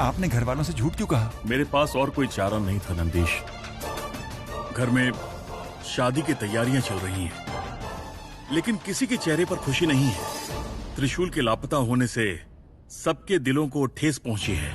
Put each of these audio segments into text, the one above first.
आपने घर वालों से झूठ क्यों कहा? मेरे पास और कोई चारा नहीं था नंदीश। घर में शादी की तैयारियां चल रही हैं, लेकिन किसी के चेहरे पर खुशी नहीं है। त्रिशूल के लापता होने से सबके दिलों को ठेस पहुंची है।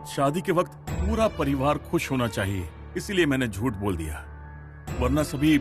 शादी के वक्त पूरा परिवार खुश होना चाहिए, इसीलिए मैंने झूठ बोल दिया। वरना सभी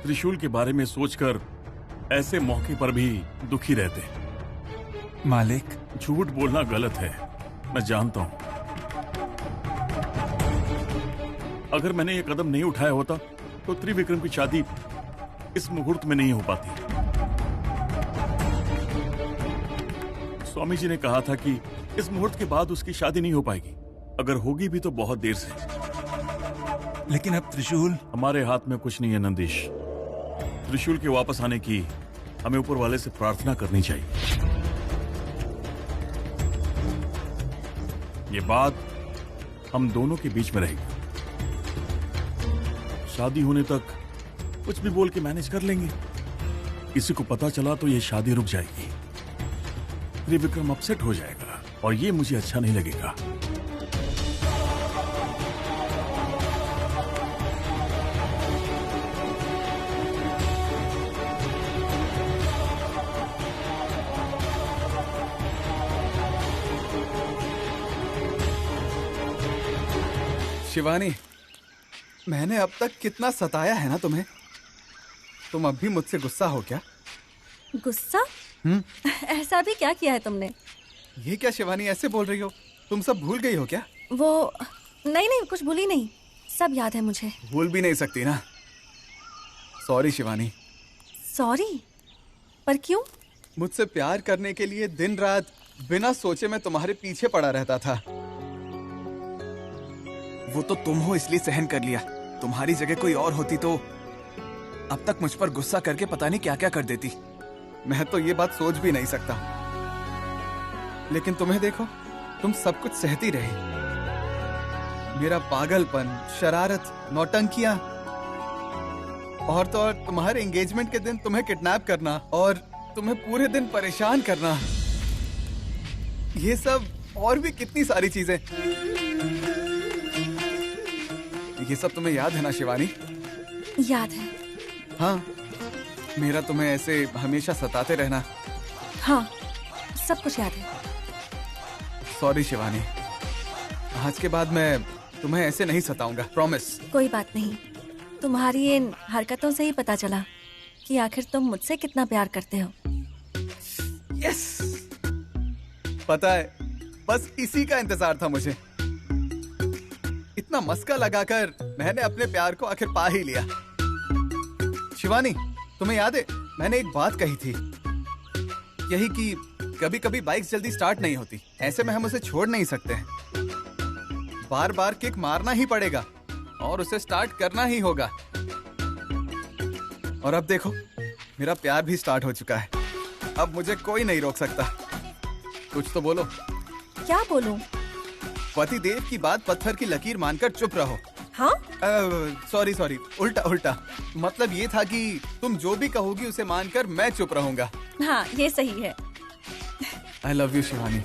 त्रिशूल के बारे में सोचकर ऐसे मौके पर भी दुखी रहते। मालिक, झूठ बोलना गलत है, मैं जानता हूं। अगर मैंने ये कदम नहीं उठाया होता तो त्रिविक्रम की शादी इस मुहूर्त में नहीं हो पाती। स्वामी जी ने कहा था कि इस मुहूर्त के बाद उसकी शादी नहीं हो पाएगी, अगर होगी भी तो बहुत देर से। लेकिन अब त्रिशूल। हमारे हाथ में कुछ नहीं है नंदीश। त्रिशूल के वापस आने की हमें ऊपर वाले से प्रार्थना करनी चाहिए। ये बात हम दोनों के बीच में रहेगी। शादी होने तक कुछ भी बोल के मैनेज कर लेंगे। किसी को पता चला तो ये शादी रुक जाएगी, त्रिविक्रम अपसेट हो जाएगा और ये मुझे अच्छा नहीं लगेगा। शिवानी, मैंने अब तक कितना सताया है ना तुम्हें। तुम अब भी मुझसे गुस्सा हो क्या? गुस्सा? ऐसा भी क्या किया है तुमने? ये क्या शिवानी ऐसे बोल रही हो? तुम सब भूल गई हो क्या? वो नहीं, कुछ भूली नहीं, सब याद है मुझे। भूल भी नहीं सकती ना। सॉरी शिवानी। सॉरी? पर क्यों? मुझसे प्यार करने के लिए दिन रात बिना सोचे मैं तुम्हारे पीछे पड़ा रहता था। वो तो तुम हो इसलिए सहन कर लिया। तुम्हारी जगह कोई और होती तो अब तक मुझ पर गुस्सा करके पता नहीं क्या क्या कर देती। मैं तो ये बात सोच भी नहीं सकता। लेकिन तुम्हें देखो, तुम सब कुछ सहती रही। मेरा पागलपन, शरारत, नौटंकियां, और तो और तुम्हारे एंगेजमेंट के दिन तुम्हें किडनैप करना और तुम्हें पूरे दिन परेशान करना, ये सब और भी कितनी सारी चीजें। ये सब तुम्हें याद है ना शिवानी? याद है। हाँ, मेरा तुम्हें ऐसे हमेशा सताते रहना। हाँ, सब कुछ याद है। सॉरी शिवानी, आज के बाद मैं तुम्हें ऐसे नहीं सताऊंगा, प्रॉमिस। कोई बात नहीं, तुम्हारी इन हरकतों से ही पता चला कि आखिर तुम मुझसे कितना प्यार करते हो। यस, पता है, बस इसी का इंतजार था मुझे। इतना मस्का लगाकर मैंने अपने प्यार को आखिर पा ही लिया। शिवानी, तुम्हें याद है मैंने एक बात कही थी, यही कि कभी कभी बाइक्स जल्दी स्टार्ट नहीं होती, ऐसे में हम उसे छोड़ नहीं सकते हैं। बार बार किक मारना ही पड़ेगा और उसे स्टार्ट करना ही होगा। और अब देखो, मेरा प्यार भी स्टार्ट हो चुका है। अब मुझे कोई नहीं रोक सकता। कुछ तो बोलो। क्या बोलूं? पति देव की बात पत्थर की लकीर मानकर चुप रहो। हाँ? सॉरी, उल्टा। मतलब ये था कि तुम जो भी कहोगी उसे मानकर मैं चुप रहूंगा। हाँ, ये सही है। I love you Shivani.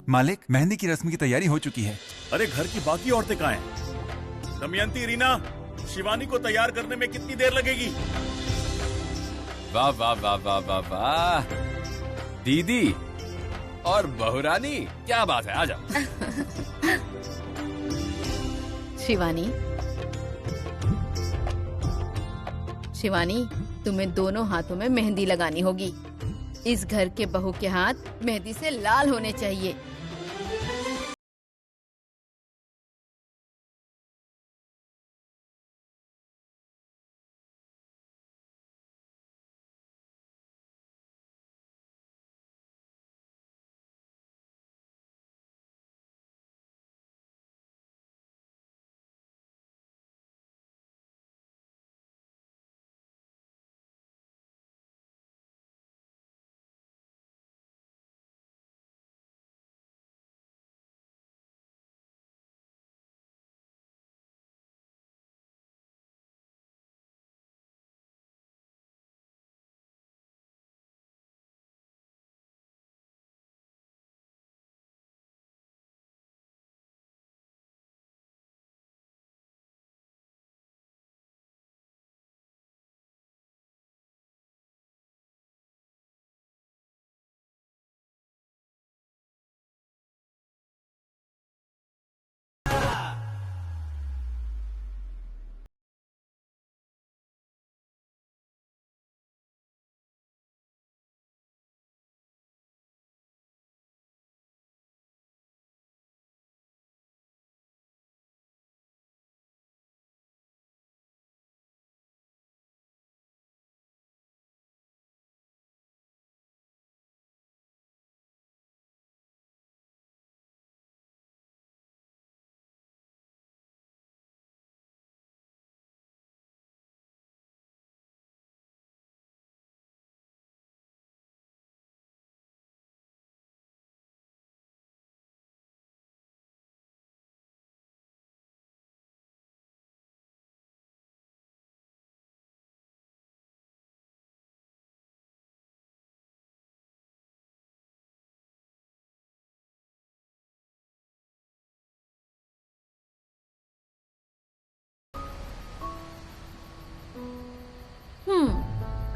मालिक, मेहंदी की रस्म की तैयारी हो चुकी है। अरे घर की बाकी औरतें कहाँ हैं? दमयंती, रीना, शिवानी को तैयार करने में कितनी देर लगेगी? वाह वाह वाह वाह वाह वाह, दीदी और बहुरानी, क्या बात है, आ जाओ। शिवानी, तुम्हें दोनों हाथों में मेहंदी लगानी होगी। इस घर के बहू के हाथ मेहंदी से लाल होने चाहिए।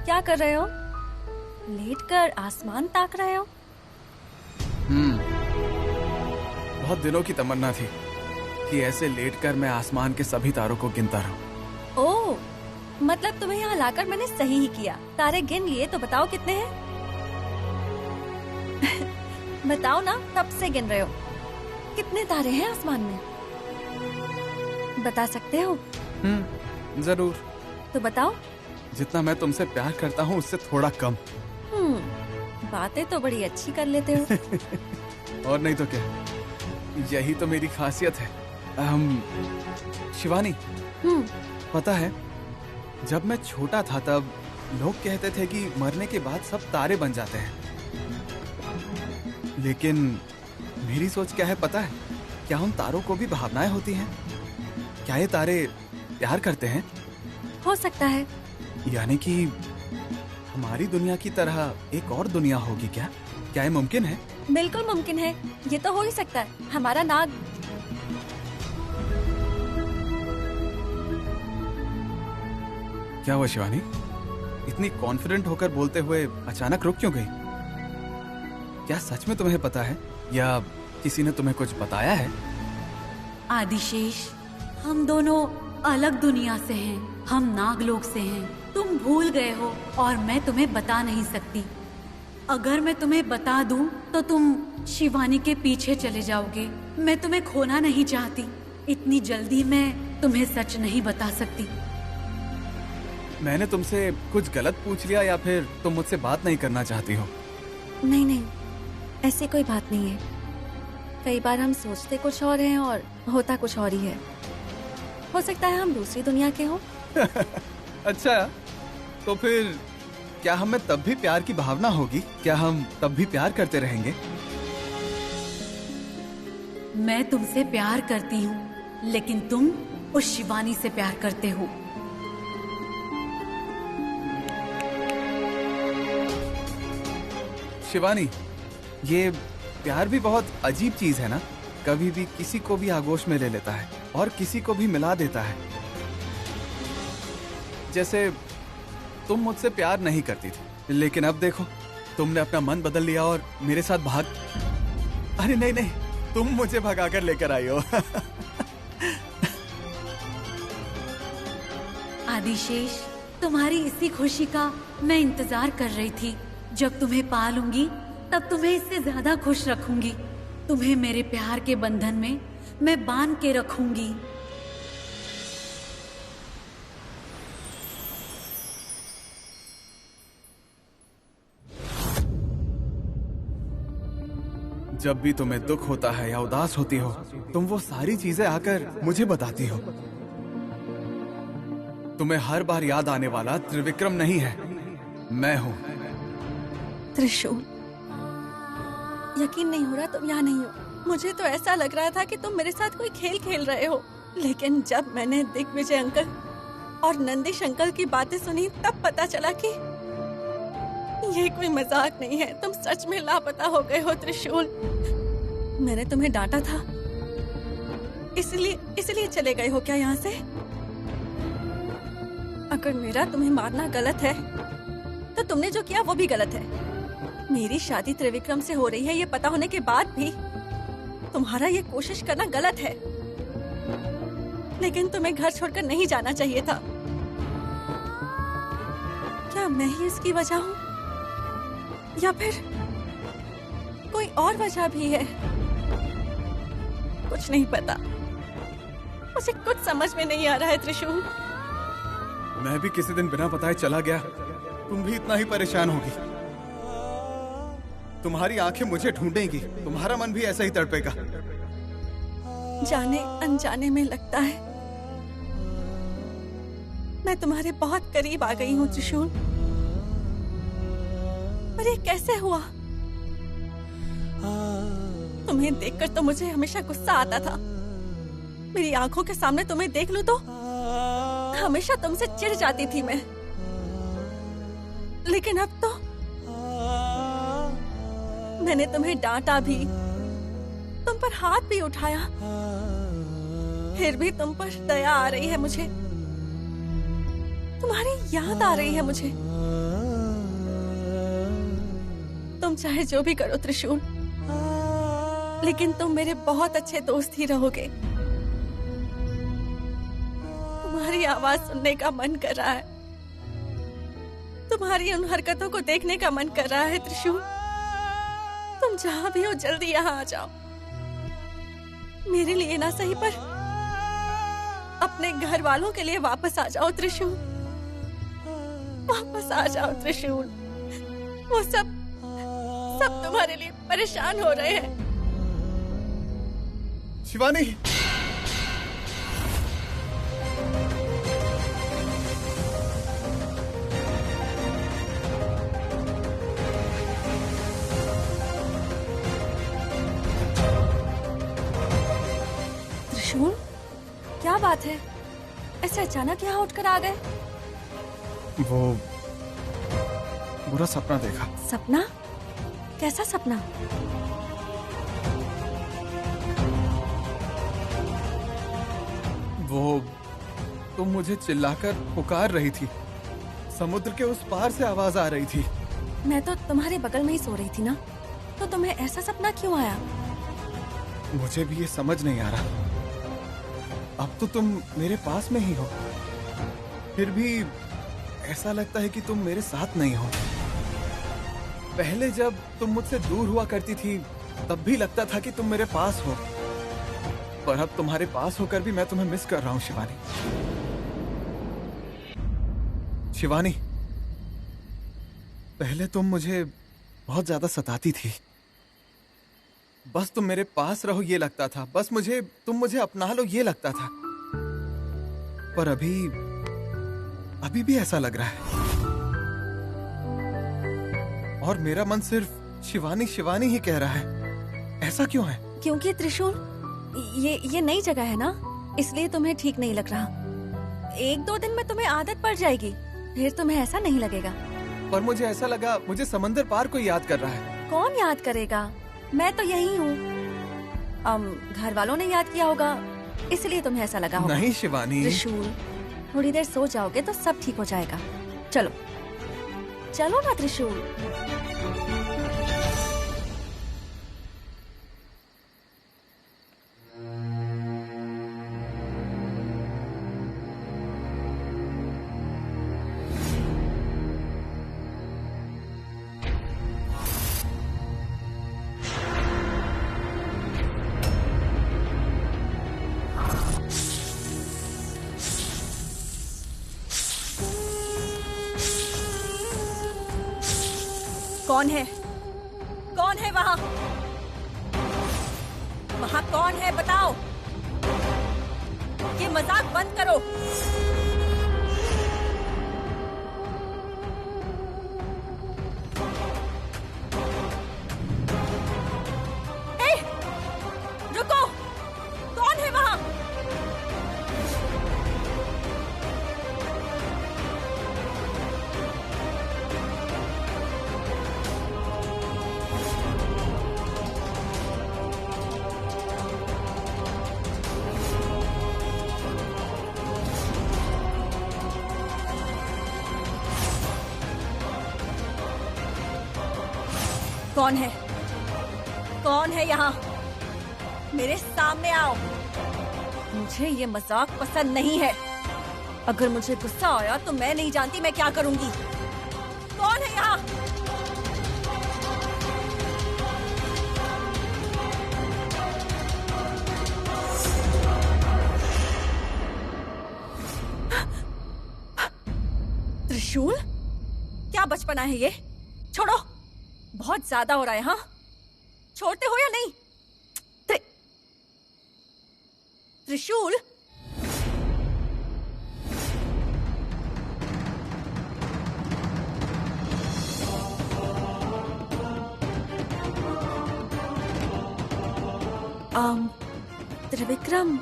क्या कर रहे हो? लेटकर आसमान ताक रहे हो? बहुत दिनों की तमन्ना थी कि ऐसे लेटकर मैं आसमान के सभी तारों को गिनता रहूं। ओह, मतलब तुम्हें यहाँ लाकर मैंने सही ही किया। तारे गिन लिए तो बताओ कितने हैं? बताओ ना, कब से गिन रहे हो? कितने तारे हैं आसमान में? बता सकते हो? जरूर। तो बताओ। जितना मैं तुमसे प्यार करता हूँ उससे थोड़ा कम। बातें तो बड़ी अच्छी कर लेते हो। और नहीं तो क्या, यही तो मेरी खासियत है। शिवानी, पता है, जब मैं छोटा था तब लोग कहते थे कि मरने के बाद सब तारे बन जाते हैं। लेकिन मेरी सोच क्या है पता है? क्या उन तारों को भी भावनाएं होती हैं? क्या ये तारे प्यार करते हैं? हो सकता है। यानी कि हमारी दुनिया की तरह एक और दुनिया होगी क्या? क्या ये मुमकिन है? बिल्कुल मुमकिन है। ये तो हो ही सकता है। हमारा नाग क्या हुआ शिवानी? इतनी कॉन्फिडेंट होकर बोलते हुए अचानक रुक क्यों गई? क्या सच में तुम्हें पता है या किसी ने तुम्हें कुछ बताया है? आदिशेष, हम दोनों अलग दुनिया से हैं। हम नागलोक से हैं। तुम भूल गए हो और मैं तुम्हें बता नहीं सकती। अगर मैं तुम्हें बता दूं तो तुम शिवानी के पीछे चले जाओगे। मैं तुम्हें खोना नहीं चाहती। इतनी जल्दी मैं तुम्हें सच नहीं बता सकती। मैंने तुमसे कुछ गलत पूछ लिया या फिर तुम मुझसे बात नहीं करना चाहती हो? नहीं नहीं, ऐसी कोई बात नहीं है। कई बार हम सोचते कुछ और हैं और होता कुछ और ही है। हो सकता है हम दूसरी दुनिया के हों। अच्छा, तो फिर क्या हमें तब भी प्यार की भावना होगी? क्या हम तब भी प्यार करते रहेंगे? मैं तुमसे प्यार करती हूँ, लेकिन तुम उस शिवानी से प्यार करते हो। शिवानी, ये प्यार भी बहुत अजीब चीज है ना? कभी भी किसी को भी आगोश में ले लेता है और किसी को भी मिला देता है। जैसे तुम मुझसे प्यार नहीं करती थी, लेकिन अब देखो, तुमने अपना मन बदल लिया और मेरे साथ भाग। अरे नहीं नहीं, तुम मुझे भगाकर लेकर आई हो। आदिशेष, तुम्हारी इसी खुशी का मैं इंतजार कर रही थी। जब तुम्हें पा लूंगी तब तुम्हें इससे ज्यादा खुश रखूंगी। तुम्हें मेरे प्यार के बंधन में मैं बांध के रखूंगी। जब भी तुम्हें दुख होता है या उदास होती हो, तुम वो सारी चीजें आकर मुझे बताती हो। तुम्हें हर बार याद आने वाला त्रिविक्रम नहीं है, मैं हूँ। त्रिशूल, यकीन नहीं हो रहा तुम यहाँ नहीं हो। मुझे तो ऐसा लग रहा था कि तुम मेरे साथ कोई खेल खेल रहे हो, लेकिन जब मैंने दिग्विजय अंकल और नंदिश अंकल की बातें सुनी तब पता चला कि ये कोई मजाक नहीं है। तुम सच में लापता हो गए हो त्रिशूल। मैंने तुम्हें डांटा था, इसलिए चले गए हो क्या यहाँ से? अगर मेरा तुम्हें मारना गलत है तो तुमने जो किया वो भी गलत है। मेरी शादी त्रिविक्रम से हो रही है ये पता होने के बाद भी तुम्हारा ये कोशिश करना गलत है। लेकिन तुम्हें घर छोड़कर नहीं जाना चाहिए था। क्या मैं ही इसकी वजह हूँ या फिर कोई और वजह भी है? कुछ नहीं पता, मुझे कुछ समझ में नहीं आ रहा है त्रिशूल। मैं भी किसी दिन बिना बताए चला गया, तुम भी इतना ही परेशान होगी। तुम्हारी आंखें मुझे ढूंढेंगी, तुम्हारा मन भी ऐसा ही तड़पेगा। जाने अनजाने में लगता है मैं तुम्हारे बहुत करीब आ गई हूँ त्रिशूल। पर ये कैसे हुआ? तुम्हें देखकर तो मुझे हमेशा गुस्सा आता था। मेरी आंखों के सामने तुम्हें देख लूं तो हमेशा तुमसे चिढ़ जाती थी मैं। लेकिन अब तो मैंने तुम्हें डांटा भी, तुम पर हाथ भी उठाया, फिर भी तुम पर दया आ रही है मुझे, तुम्हारी याद आ रही है मुझे। तुम चाहे जो भी करो त्रिशूल, लेकिन तुम मेरे बहुत अच्छे दोस्त ही रहोगे। तुम्हारी आवाज सुनने का मन कर रहा है, तुम्हारी उन हरकतों को देखने का मन कर रहा है त्रिशूल। तुम जहां भी हो जल्दी यहाँ आ जाओ। मेरे लिए ना सही पर अपने घर वालों के लिए वापस आ जाओ त्रिशूल। वापस आ जाओ त्रिशूल। वो सब तुम्हारे लिए परेशान हो रहे हैं। शिवानी, त्रिशूल, क्या बात है? ऐसे अचानक यहाँ उठकर आ गए? वो बुरा सपना देखा। सपना? कैसा सपना? वो तुम मुझे चिल्लाकर पुकार रही थी। समुद्र के उस पार से आवाज आ रही थी। मैं तो तुम्हारे बगल में ही सो रही थी ना, तो तुम्हें ऐसा सपना क्यों आया? मुझे भी ये समझ नहीं आ रहा। अब तो तुम मेरे पास में ही हो, फिर भी ऐसा लगता है कि तुम मेरे साथ नहीं हो। पहले जब तुम मुझसे दूर हुआ करती थी तब भी लगता था कि तुम मेरे पास हो, पर अब तुम्हारे पास होकर भी मैं तुम्हें मिस कर रहा हूँ शिवानी। शिवानी, पहले तुम मुझे बहुत ज्यादा सताती थी। बस तुम मेरे पास रहो ये लगता था, बस तुम मुझे अपना लो ये लगता था। पर अभी भी ऐसा लग रहा है, और मेरा मन सिर्फ शिवानी शिवानी ही कह रहा है। ऐसा क्यों है? क्योंकि त्रिशूल, ये नई जगह है ना, इसलिए तुम्हें ठीक नहीं लग रहा। 1-2 दिन में तुम्हें आदत पड़ जाएगी, फिर तुम्हें ऐसा नहीं लगेगा। पर मुझे ऐसा लगा मुझे समंदर पार कोई याद कर रहा है। कौन याद करेगा? मैं तो यही हूँ। घर वालों ने याद किया होगा, इसलिए तुम्हें ऐसा लगा होगा। नहीं शिवानी। त्रिशूल, थोड़ी देर सो जाओगे तो सब ठीक हो जाएगा। चलो चलो ना त्रिशूल। कौन है? कौन है वहाँ? वहाँ कौन है बताओ? ये मजाक बंद करो। ए, रुको! कौन है वहाँ? कौन है? कौन है यहाँ? मेरे सामने आओ। मुझे ये मजाक पसंद नहीं है। अगर मुझे गुस्सा आया तो मैं नहीं जानती मैं क्या करूंगी। कौन है यहाँ? त्रिशूल, क्या बचपना है ये? छोड़ो, बहुत ज्यादा हो रहा है। हाँ, छोड़ते हो या नहीं? त्रिशूल, त्रिविक्रम,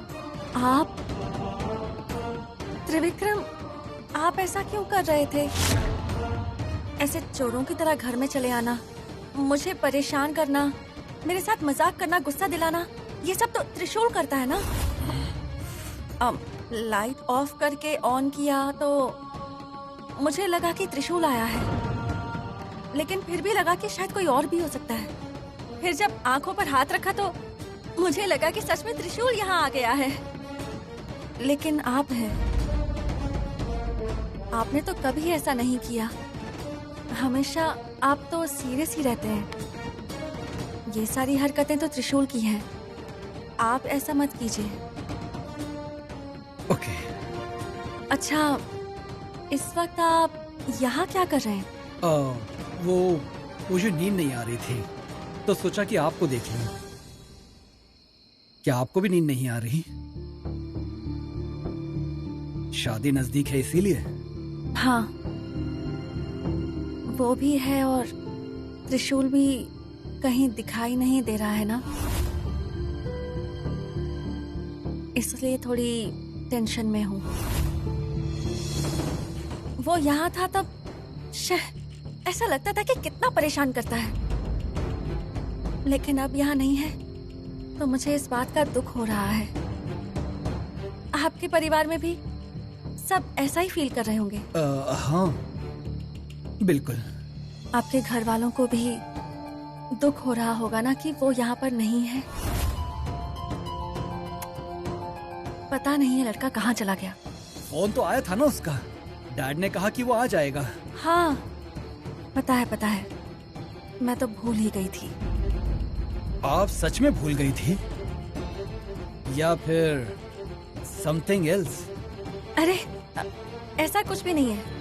त्रिविक्रम, आप ऐसा क्यों कर रहे थे? ऐसे चोरों की तरह घर में चले आना, मुझे परेशान करना, मेरे साथ मजाक करना, गुस्सा दिलाना, ये सब तो त्रिशूल करता है ना। लाइट ऑफ करके ऑन किया तो मुझे लगा कि त्रिशूल आया है। लेकिन फिर भी लगा कि शायद कोई और भी हो सकता है। फिर जब आंखों पर हाथ रखा तो मुझे लगा कि सच में त्रिशूल यहाँ आ गया है। लेकिन आप हैं। आपने तो कभी ऐसा नहीं किया। हमेशा आप तो सीरियस ही रहते हैं। ये सारी हरकतें तो त्रिशूल की हैं। आप ऐसा मत कीजिए। ओके। अच्छा, इस वक्त आप यहाँ क्या कर रहे हैं? वो मुझे नींद नहीं आ रही थी तो सोचा कि आपको देख लूं। क्या आपको भी नींद नहीं आ रही? शादी नजदीक है इसीलिए? हाँ, वो भी है और त्रिशूल भी कहीं दिखाई नहीं दे रहा है ना, इसलिए थोड़ी टेंशन में हूँ। वो यहाँ था तब ऐसा लगता था कि कितना परेशान करता है, लेकिन अब यहाँ नहीं है तो मुझे इस बात का दुख हो रहा है। आपके परिवार में भी सब ऐसा ही फील कर रहे होंगे। हाँ बिल्कुल। आपके घर वालों को भी दुख हो रहा होगा ना कि वो यहाँ पर नहीं है। पता नहीं है लड़का कहाँ चला गया। फोन तो आया था ना उसका, डैड ने कहा कि वो आ जाएगा। हाँ पता है, मैं तो भूल ही गई थी। आप सच में भूल गई थी या फिर समथिंग एल्स? अरे ऐसा कुछ भी नहीं है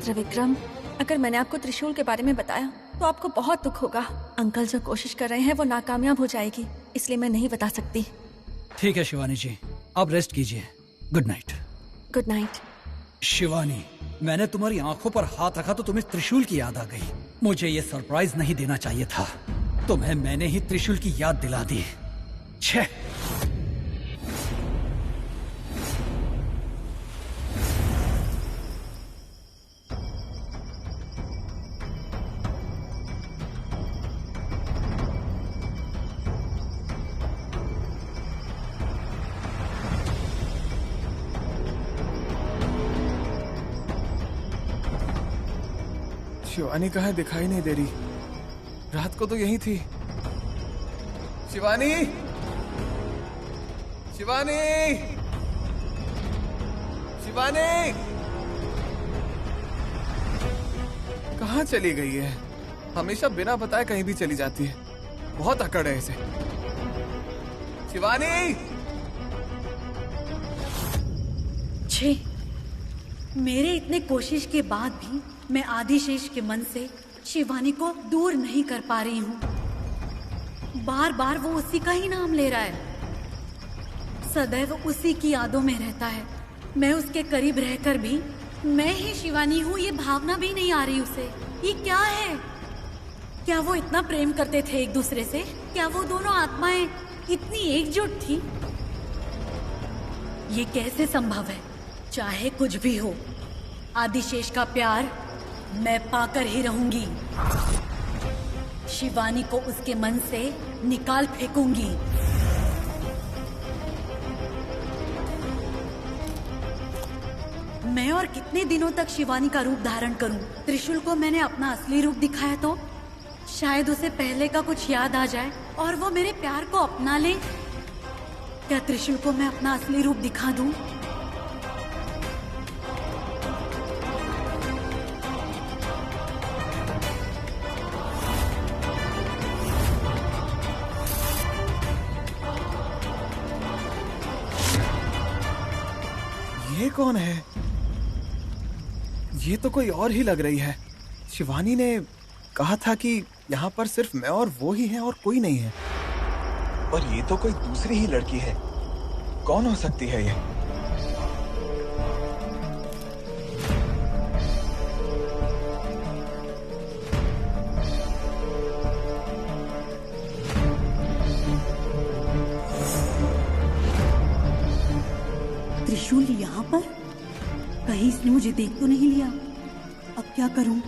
त्रिविक्रम। अगर मैंने आपको त्रिशूल के बारे में बताया तो आपको बहुत दुख होगा। अंकल जो कोशिश कर रहे हैं वो नाकामयाब हो जाएगी, इसलिए मैं नहीं बता सकती। ठीक है शिवानी जी, आप रेस्ट कीजिए। Good night. Good night. Shivani, मैंने तुम्हारी आंखों पर हाथ रखा तो तुम्हें त्रिशूल की याद आ गई। मुझे ये सरप्राइज नहीं देना चाहिए था, तुम्हें मैंने ही त्रिशूल की याद दिला दी। छे। शिवानी कहाँ दिखाई नहीं दे रही? रात को तो यही थी। शिवानी, शिवानी, शिवानी कहाँ चली गई है? हमेशा बिना बताए कहीं भी चली जाती है। बहुत अकड़ है इसे। शिवानी! छे, मेरे इतने कोशिश के बाद भी मैं आदिशेष के मन से शिवानी को दूर नहीं कर पा रही हूँ। बार बार वो उसी का ही नाम ले रहा है, सदैव उसी की यादों में रहता है। मैं उसके करीब रहकर भी मैं ही शिवानी हूँ ये भावना भी नहीं आ रही उसे। ये क्या है? क्या वो इतना प्रेम करते थे एक दूसरे से? क्या वो दोनों आत्माएं इतनी एकजुट थी? ये कैसे संभव है? चाहे कुछ भी हो, आदिशेष का प्यार मैं पाकर ही रहूंगी। शिवानी को उसके मन से निकाल फेंकूंगी। मैं और कितने दिनों तक शिवानी का रूप धारण करूं? त्रिशूल को मैंने अपना असली रूप दिखाया तो शायद उसे पहले का कुछ याद आ जाए और वो मेरे प्यार को अपना ले। क्या त्रिशूल को मैं अपना असली रूप दिखा दूं? ये कौन है? ये तो कोई और ही लग रही है। शिवानी ने कहा था कि यहाँ पर सिर्फ मैं और वो ही हैं और कोई नहीं है। और ये तो कोई दूसरी ही लड़की है। कौन हो सकती है ये? त्रिशूल यहाँ पर? कहीं इसने मुझे देख तो नहीं लिया? अब क्या करूं?